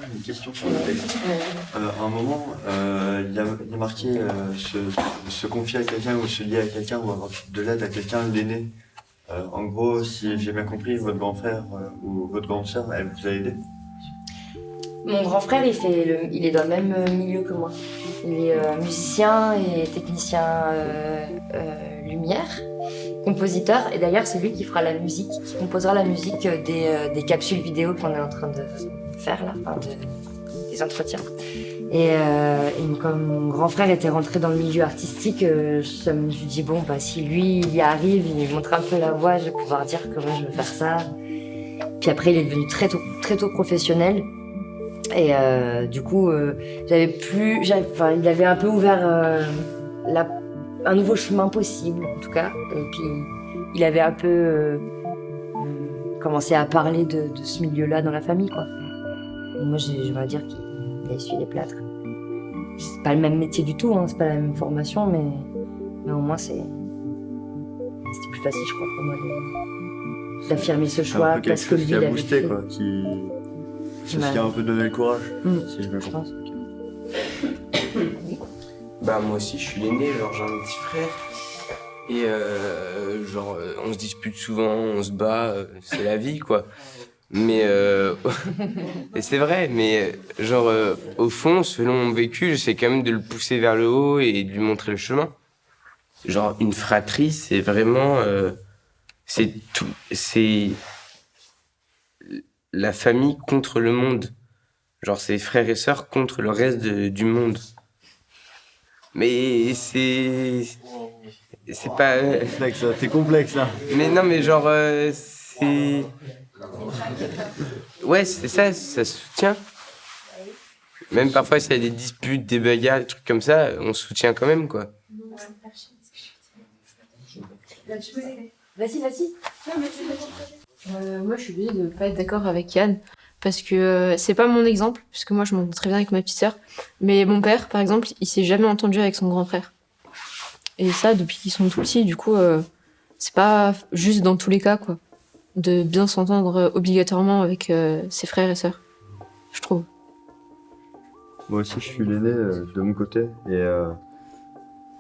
Une question sur le texte. À un moment, il y a marqué se confier à quelqu'un ou se lier à quelqu'un ou avoir de l'aide à quelqu'un, l'aîné. En gros, si j'ai bien compris, votre grand frère ou votre grande sœur, elle vous a aidé? Mon grand frère, il est dans le même milieu que moi. Il est musicien et technicien lumière, compositeur. Et d'ailleurs, c'est lui qui fera la musique, qui composera la musique des capsules vidéo qu'on est en train de faire là, enfin des entretiens. Et comme mon grand frère était rentré dans le milieu artistique, je me suis dit bon, si lui il y arrive, il me montre un peu la voie, je vais pouvoir dire que moi je veux faire ça. Puis après, il est devenu très tôt professionnel. Et du coup, il avait un peu ouvert un nouveau chemin possible, en tout cas. Et puis, il avait un peu commencé à parler de ce milieu-là dans la famille, quoi. Et moi, je vais dire qu'il a essuyé les plâtres. C'est pas le même métier du tout, hein, c'est pas la même formation, mais au moins, c'était plus facile, je crois, pour moi d'affirmer ce choix parce que lui, il avait boosté, quoi, c'est ce qui a un peu donné le courage, si je me trompe. Moi aussi, je suis l'aîné, j'ai un petit frère. Et on se dispute souvent, on se bat, c'est la vie, quoi. Mais et c'est vrai, mais au fond, selon mon vécu, j'essaie quand même de le pousser vers le haut et de lui montrer le chemin. Une fratrie, c'est vraiment, c'est tout, c'est la famille contre le monde. C'est frères et sœurs contre le reste du monde. Mais c'est pas... C'est complexe, là. Mais non, mais c'est... Ouais, c'est ça se soutient. Même parfois, s'il y a des disputes, des bagarres, des trucs comme ça, on se soutient quand même, quoi. Vas-y. Moi, je suis obligée de pas être d'accord avec Yann. Parce que c'est pas mon exemple, puisque moi je m'entends très bien avec ma petite sœur. Mais mon père, par exemple, il s'est jamais entendu avec son grand frère. Et ça, depuis qu'ils sont tout petits, du coup, c'est pas juste dans tous les cas, quoi, de bien s'entendre obligatoirement avec ses frères et sœurs, je trouve. Moi aussi, je suis l'aîné de mon côté. Et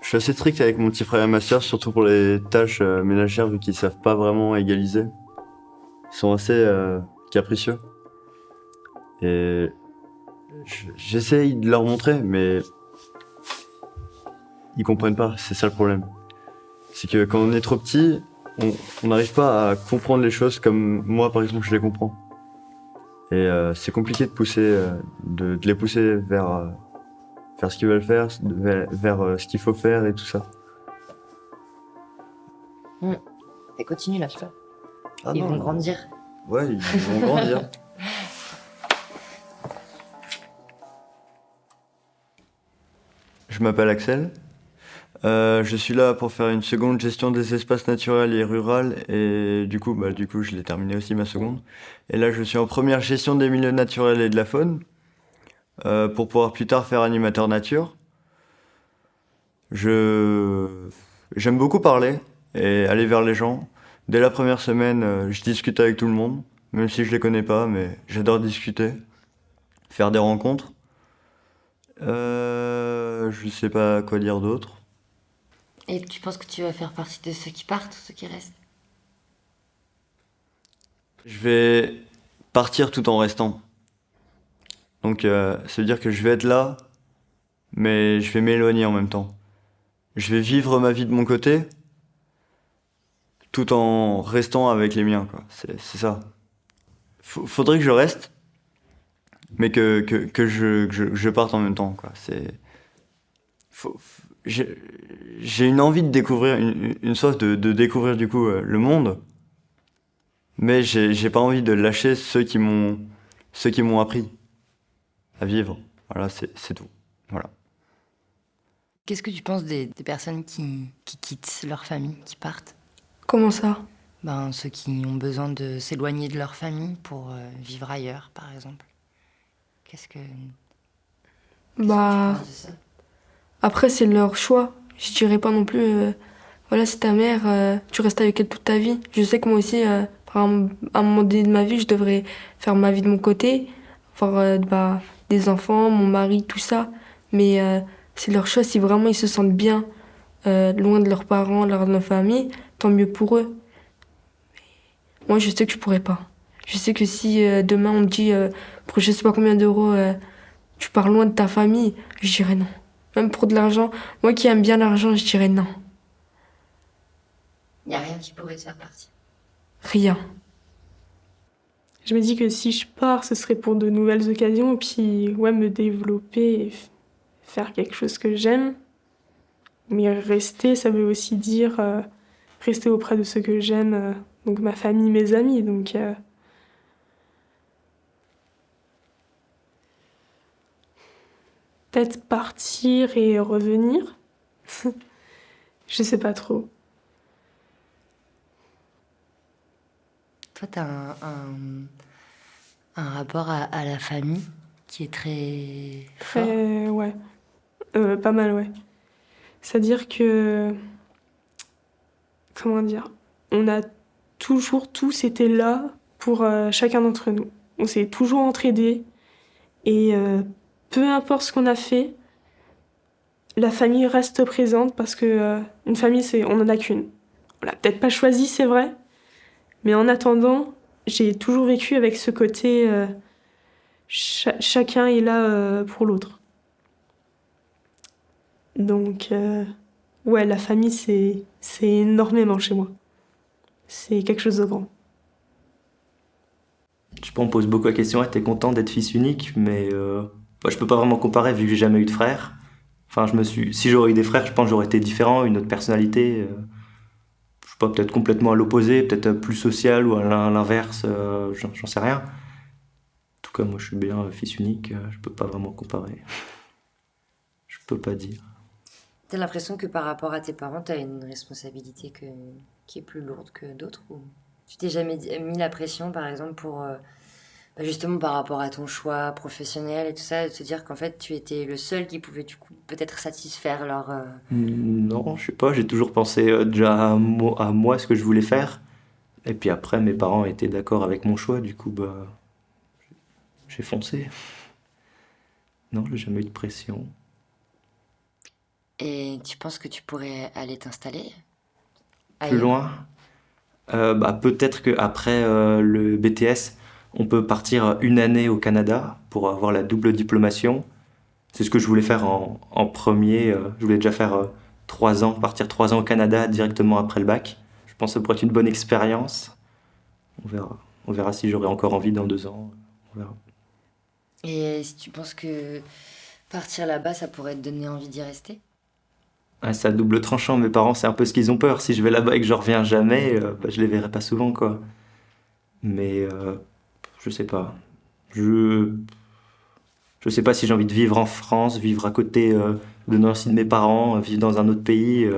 je suis assez strict avec mon petit frère et ma sœur, surtout pour les tâches ménagères, vu qu'ils savent pas vraiment égaliser. Ils sont assez capricieux. Et j'essaye de leur montrer, mais ils comprennent pas, c'est ça le problème. C'est que quand on est trop petit, on n'arrive pas à comprendre les choses comme moi par exemple je les comprends. Et c'est compliqué de pousser, de les pousser vers ce qu'ils veulent faire, vers ce qu'il faut faire et tout ça. Et continue là, je sais pas. Ils vont grandir. Ouais, ils vont grandir. Je m'appelle Axel. Je suis là pour faire une seconde gestion des espaces naturels et ruraux et du coup je l'ai terminé aussi ma seconde. Et là je suis en première gestion des milieux naturels et de la faune pour pouvoir plus tard faire animateur nature. J'aime beaucoup parler et aller vers les gens. Dès la première semaine, je discute avec tout le monde, même si je les connais pas, mais j'adore discuter, faire des rencontres. Je sais pas quoi dire d'autre. Et tu penses que tu vas faire partie de ceux qui partent ou ceux qui restent? Je vais partir tout en restant. Donc ça veut dire que je vais être là, mais je vais m'éloigner en même temps. Je vais vivre ma vie de mon côté, tout en restant avec les miens, quoi. C'est ça. Faudrait que je reste, mais que je parte en même temps, quoi. J'ai une envie de découvrir, une soif de découvrir du coup le monde, mais j'ai pas envie de lâcher ceux qui m'ont appris à vivre. Voilà, c'est tout. Voilà. Qu'est-ce que tu penses des personnes qui quittent leur famille, qui partent? Comment ça? Ben, ceux qui ont besoin de s'éloigner de leur famille pour vivre ailleurs, par exemple. Qu'est-ce que tu Bah, penses de ça? après, c'est leur choix. Je dirais pas non plus, voilà, c'est ta mère, tu restes avec elle toute ta vie. Je sais que moi aussi, à un moment donné de ma vie, je devrais faire ma vie de mon côté, avoir bah, des enfants, mon mari, tout ça. Mais c'est leur choix. Si vraiment ils se sentent bien, loin de leurs parents, de leur famille, tant mieux pour eux. Moi, je sais que je pourrais pas. Je sais que si demain on me dit pour je sais pas combien d'euros tu pars loin de ta famille, je dirais non. Même pour de l'argent, moi qui aime bien l'argent, je dirais non. Il n'y a rien qui pourrait te faire partir. Rien. Je me dis que si je pars, ce serait pour de nouvelles occasions, et puis ouais, me développer et faire quelque chose que j'aime. Mais rester, ça veut aussi dire rester auprès de ceux que j'aime, donc ma famille, mes amis. Donc peut-être partir et revenir. Je sais pas trop. Toi, tu as un rapport à la famille qui est très fort. Très, ouais. Pas mal, ouais. C'est-à-dire que, comment dire, on a toujours tous été là pour chacun d'entre nous. On s'est toujours entraidés et peu importe ce qu'on a fait, la famille reste présente parce que une famille, on n'en a qu'une. On l'a peut-être pas choisie, c'est vrai, mais en attendant, j'ai toujours vécu avec ce côté chacun est là pour l'autre. Donc, ouais, la famille, c'est énormément chez moi. C'est quelque chose de grand. Je sais pas, on me pose beaucoup la question, t'es content d'être fils unique, mais je peux pas vraiment comparer vu que j'ai jamais eu de frère. Enfin, si j'aurais eu des frères, je pense que j'aurais été différent, une autre personnalité. Je sais pas, peut-être complètement à l'opposé, peut-être plus social ou à l'inverse, j'en sais rien. En tout cas, moi je suis bien fils unique, je peux pas vraiment comparer. Je peux pas dire. T'as l'impression que par rapport à tes parents, t'as une responsabilité qui est plus lourde que d'autres, ou tu t'es jamais mis la pression, par exemple, pour justement par rapport à ton choix professionnel et tout ça, de te dire qu'en fait tu étais le seul qui pouvait du coup peut-être satisfaire leur... Non, je sais pas, j'ai toujours pensé déjà à moi ce que je voulais faire. Et puis après, mes parents étaient d'accord avec mon choix, du coup, j'ai foncé. Non, j'ai jamais eu de pression. Et tu penses que tu pourrais aller t'installer Plus loin, peut-être qu'après le BTS, on peut partir une année au Canada pour avoir la double diplomation. C'est ce que je voulais faire en premier. Je voulais déjà faire 3 ans, partir 3 ans au Canada directement après le bac. Je pense que ça pourrait être une bonne expérience. On verra. On verra si j'aurai encore envie dans 2 ans. On verra. Et si tu penses que partir là-bas, ça pourrait te donner envie d'y rester? Ouais, c'est à double tranchant. Mes parents, c'est un peu ce qu'ils ont peur. Si je vais là-bas et que je reviens jamais, je les verrai pas souvent, quoi. Mais je sais pas. Je sais pas si j'ai envie de vivre en France, vivre à côté de Nancy de mes parents, vivre dans un autre pays.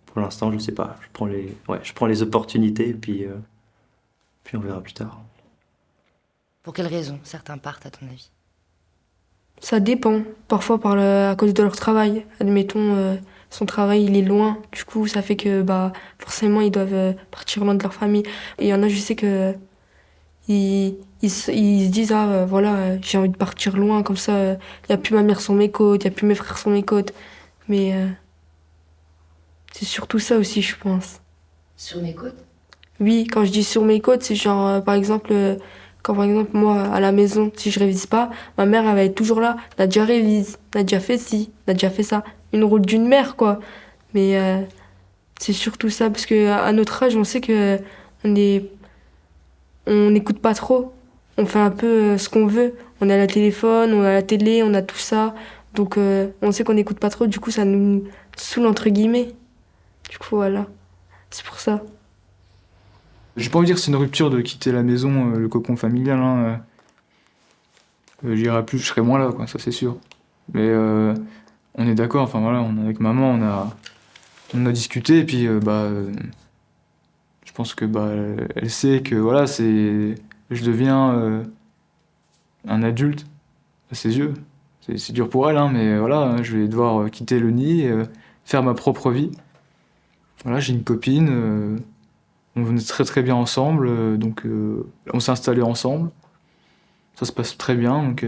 Pour l'instant, je sais pas. Je prends les opportunités, puis on verra plus tard. Pour quelles raisons certains partent, à ton avis? Ça dépend. Parfois à cause de leur travail. Admettons, son travail il est loin. Du coup, ça fait que forcément ils doivent partir loin de leur famille. Et il y en a, je sais que ils se disent voilà, j'ai envie de partir loin, comme ça il y a plus ma mère sur mes côtes, il y a plus mes frères sur mes côtes. Mais c'est surtout ça aussi, je pense. Sur mes côtes? Oui, quand je dis sur mes côtes, c'est genre par exemple quand par exemple moi à la maison, si je révise pas, ma mère elle va être toujours là. Nadia révise, Nadia fait ci, Nadia fait ça. Une rôle d'une mère quoi. Mais c'est surtout ça parce que à notre âge, on sait que on n'écoute pas trop. on fait un peu ce qu'on veut. On a le téléphone, on a la télé, on a tout ça. Donc on sait qu'on n'écoute pas trop, du coup ça nous saoule entre guillemets. Du coup voilà, c'est pour ça. J'ai pas envie de dire que c'est une rupture de quitter la maison, le cocon familial. Hein. J'irai plus, je serai moins là, quoi, ça c'est sûr. Mais on est d'accord, enfin voilà, avec maman, on a discuté, et puis je pense que elle sait que voilà, je deviens un adulte à ses yeux. C'est dur pour elle, hein, mais voilà, je vais devoir quitter le nid et faire ma propre vie. Voilà, j'ai une copine, on venait très très bien ensemble, donc on s'est installés ensemble. Ça se passe très bien, donc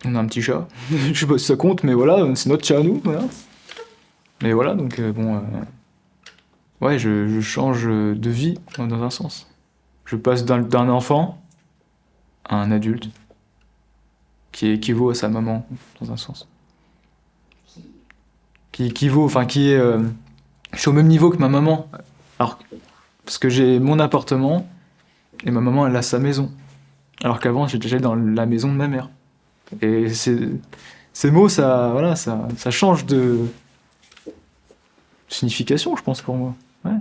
on a un petit chat. Je sais pas si ça compte, mais voilà, c'est notre chat à nous, voilà. Mais voilà, donc ouais, je change de vie dans un sens. Je passe d'un enfant à un adulte qui équivaut à sa maman dans un sens. Qui équivaut, enfin qui est, je suis au même niveau que ma maman. Alors, parce que j'ai mon appartement et ma maman elle a sa maison. Alors qu'avant j'étais dans la maison de ma mère. Et ces mots, ça change de signification, je pense, pour moi. Ouais.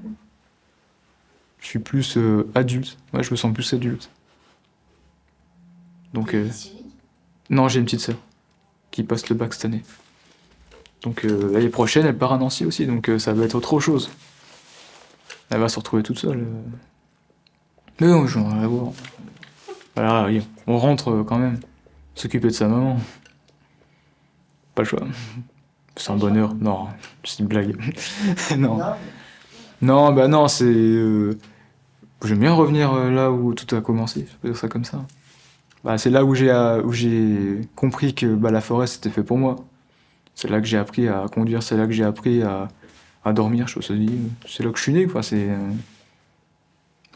Je suis plus adulte. Ouais, je me sens plus adulte. Donc, non, j'ai une petite sœur qui passe le bac cette année. Donc l'année prochaine, elle part à Nancy aussi, donc ça va être autre chose. Elle va se retrouver toute seule. Mais non, je vais rien voir. Voilà, oui, on rentre quand même. S'occuper de sa maman. Pas le choix. C'est un bonheur. Non, c'est une blague. Non. Non, bah non, c'est... J'aime bien revenir là où tout a commencé, je peux dire ça comme ça. Bah, c'est là où j'ai compris que la forêt c'était fait pour moi. C'est là que j'ai appris à conduire, c'est là que j'ai appris à dormir, je me dis. C'est là que je suis né, quoi.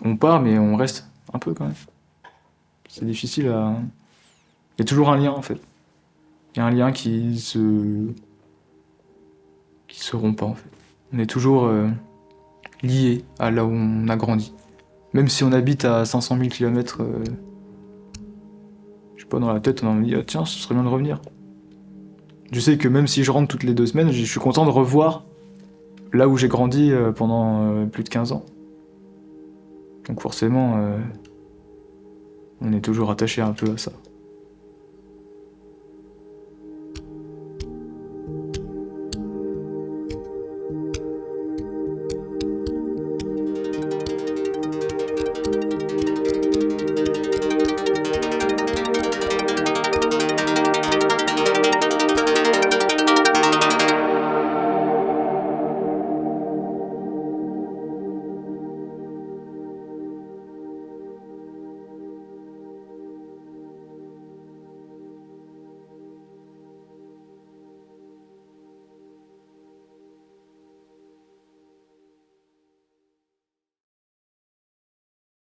On part, mais on reste un peu quand même. C'est difficile à... Il y a toujours un lien en fait. Il y a un lien qui se rompt pas en fait. On est toujours lié à là où on a grandi. Même si on habite à 500 000 km, je sais pas, dans la tête, on me dit tiens, ce serait bien de revenir. Je sais que même si je rentre toutes les 2 semaines, je suis content de revoir là où j'ai grandi pendant plus de 15 ans. Donc forcément, on est toujours attaché un peu à ça.